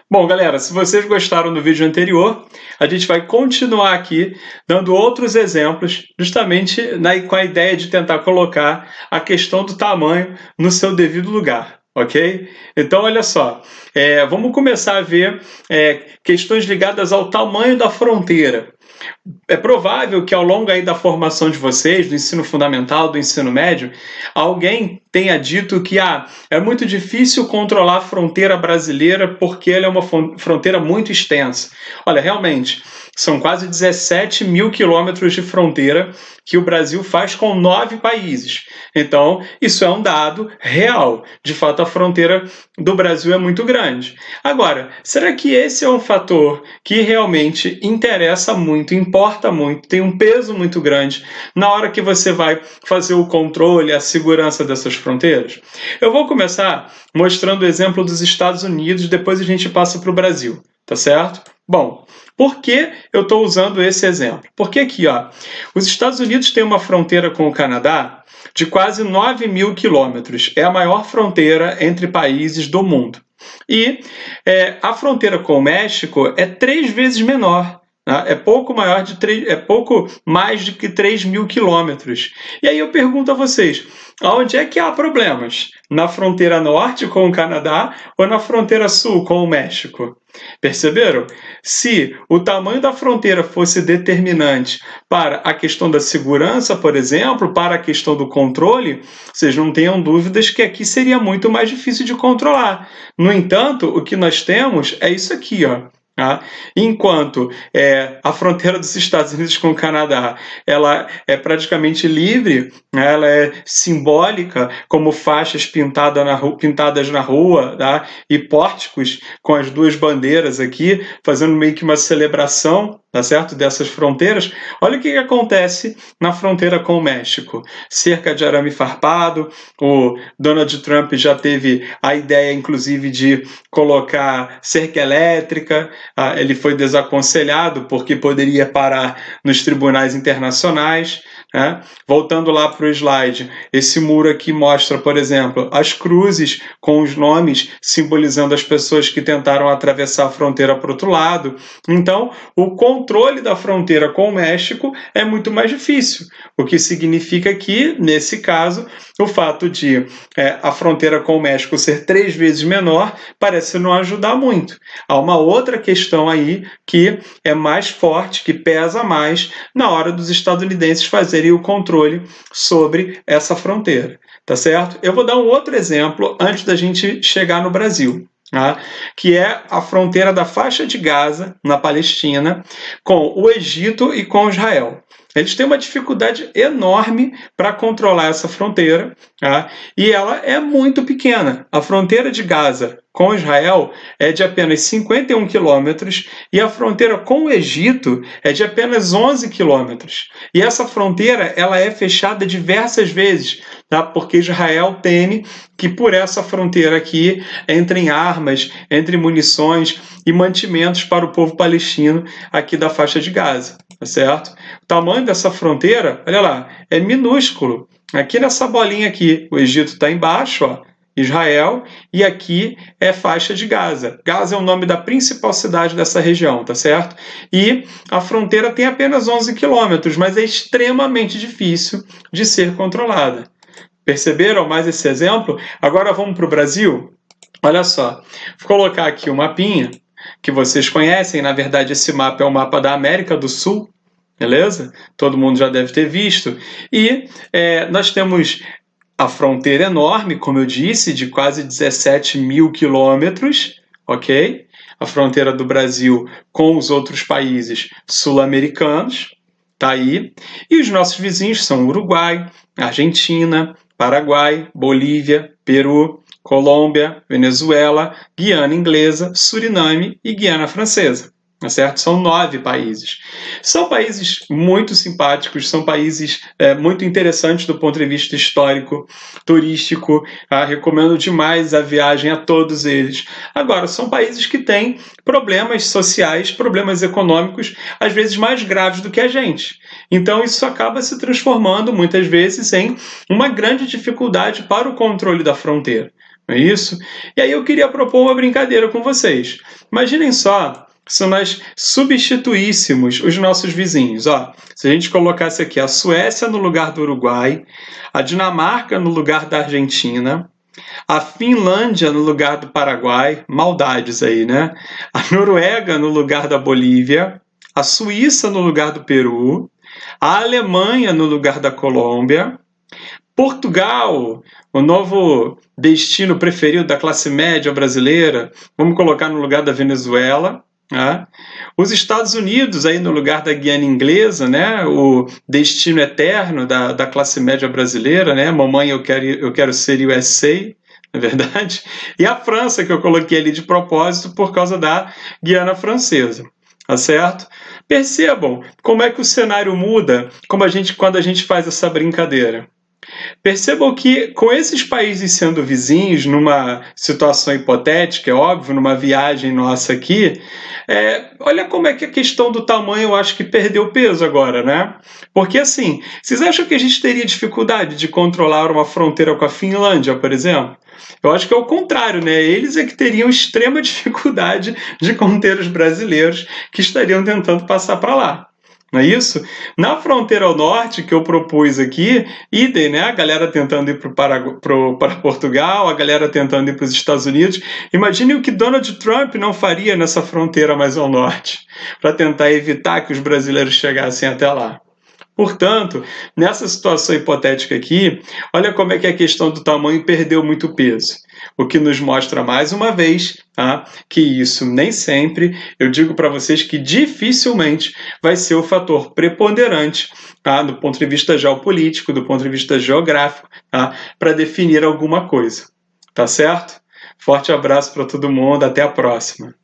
Bom, galera, se vocês gostaram do vídeo anterior, a gente vai continuar aqui dando outros exemplos, justamente com a ideia de tentar colocar a questão do tamanho no seu devido lugar, ok? Então, olha só, vamos começar a ver questões ligadas ao tamanho da fronteira. É provável que ao longo aí da formação de vocês, do ensino fundamental, do ensino médio, alguém tenha dito que é muito difícil controlar a fronteira brasileira porque ela é uma fronteira muito extensa. Olha, realmente, são quase 17 mil quilômetros de fronteira que o Brasil faz com 9 países. Então, isso é um dado real. De fato, a fronteira do Brasil é muito grande. Agora, será que esse é um fator que realmente interessa muito, importa muito, tem um peso muito grande na hora que você vai fazer o controle, a segurança dessas fronteiras? Eu vou começar mostrando o exemplo dos Estados Unidos, depois a gente passa para o Brasil, tá certo? Bom, por que eu estou usando esse exemplo? Porque aqui, os Estados Unidos têm uma fronteira com o Canadá de quase 9 mil quilômetros. É a maior fronteira entre países do mundo. E a fronteira com o México é 3 vezes menor. É pouco mais de que 3 mil quilômetros. E aí eu pergunto a vocês, onde é que há problemas? Na fronteira norte com o Canadá ou na fronteira sul com o México? Perceberam? Se o tamanho da fronteira fosse determinante para a questão da segurança, por exemplo, para a questão do controle, vocês não tenham dúvidas que aqui seria muito mais difícil de controlar. No entanto, o que nós temos é isso aqui, Enquanto a fronteira dos Estados Unidos com o Canadá ela é praticamente livre, ela é simbólica, como faixas pintadas na rua, e pórticos com as duas bandeiras aqui, fazendo meio que uma celebração, tá certo? Dessas fronteiras. Olha o que acontece na fronteira com o México. Cerca de arame farpado, o Donald Trump já teve a ideia, inclusive, de colocar cerca elétrica. Ele foi desaconselhado porque poderia parar nos tribunais internacionais. Voltando lá para o slide, esse muro aqui mostra, por exemplo, as cruzes com os nomes simbolizando as pessoas que tentaram atravessar a fronteira para o outro lado. Então, o controle da fronteira com o México é muito mais difícil, o que significa que, nesse caso, o fato de a fronteira com o México ser 3 vezes menor parece não ajudar muito. Há uma outra questão aí que é mais forte, que pesa mais na hora dos estadunidenses fazerem o controle sobre essa fronteira, tá certo? Eu vou dar um outro exemplo antes da gente chegar no Brasil. Que é a fronteira da faixa de Gaza, na Palestina, com o Egito e com Israel. Eles têm uma dificuldade enorme para controlar essa fronteira, e ela é muito pequena. A fronteira de Gaza com Israel é de apenas 51 quilômetros e a fronteira com o Egito é de apenas 11 quilômetros. E essa fronteira ela é fechada diversas vezes, porque Israel teme que por essa fronteira aqui entrem armas, entrem munições e mantimentos para o povo palestino aqui da faixa de Gaza, tá certo? O tamanho dessa fronteira, olha lá, é minúsculo. Aqui nessa bolinha aqui, o Egito está embaixo, Israel, e aqui é faixa de Gaza. Gaza é o nome da principal cidade dessa região, tá certo? E a fronteira tem apenas 11 quilômetros, mas é extremamente difícil de ser controlada. Perceberam mais esse exemplo? Agora vamos para o Brasil? Olha só, vou colocar aqui o mapinha que vocês conhecem. Na verdade, esse mapa é o mapa da América do Sul, beleza? Todo mundo já deve ter visto. E nós temos a fronteira enorme, como eu disse, de quase 17 mil quilômetros, ok? A fronteira do Brasil com os outros países sul-americanos, tá aí. E os nossos vizinhos são Uruguai, Argentina, Paraguai, Bolívia, Peru, Colômbia, Venezuela, Guiana Inglesa, Suriname e Guiana Francesa. Tá certo? São 9 países. São países muito simpáticos, são países muito interessantes do ponto de vista histórico, turístico. Recomendo demais a viagem a todos eles. Agora, são países que têm problemas sociais, problemas econômicos, às vezes mais graves do que a gente. Então, isso acaba se transformando, muitas vezes, em uma grande dificuldade para o controle da fronteira. não é isso? E aí eu queria propor uma brincadeira com vocês. Imaginem só se nós substituíssemos os nossos vizinhos. Ó, se a gente colocasse aqui a Suécia no lugar do Uruguai, a Dinamarca no lugar da Argentina, a Finlândia no lugar do Paraguai, maldades aí, né? A Noruega no lugar da Bolívia, a Suíça no lugar do Peru, a Alemanha no lugar da Colômbia, Portugal, o novo destino preferido da classe média brasileira, vamos colocar no lugar da Venezuela, né? Os Estados Unidos aí no lugar da Guiana Inglesa, né? O destino eterno da classe média brasileira, né? Mamãe, eu quero ser USA, na verdade. E a França, que eu coloquei ali de propósito por causa da Guiana Francesa, tá certo? Percebam como é que o cenário muda quando a gente faz essa brincadeira. Percebam que, com esses países sendo vizinhos, numa situação hipotética, é óbvio, numa viagem nossa aqui, olha como é que a questão do tamanho eu acho que perdeu peso agora, né? Porque, assim, vocês acham que a gente teria dificuldade de controlar uma fronteira com a Finlândia, por exemplo? Eu acho que é o contrário, né? Eles é que teriam extrema dificuldade de conter os brasileiros que estariam tentando passar para lá. Não é isso? Na fronteira ao norte, que eu propus aqui, idem, né? A galera tentando ir para Portugal, a galera tentando ir para os Estados Unidos. Imagine o que Donald Trump não faria nessa fronteira mais ao norte, para tentar evitar que os brasileiros chegassem até lá. Portanto, nessa situação hipotética aqui, olha como é que a questão do tamanho perdeu muito peso. O que nos mostra mais uma vez, tá, que isso nem sempre, eu digo para vocês que dificilmente vai ser o fator preponderante, tá, do ponto de vista geopolítico, do ponto de vista geográfico, tá, para definir alguma coisa. Tá certo? Forte abraço para todo mundo, até a próxima.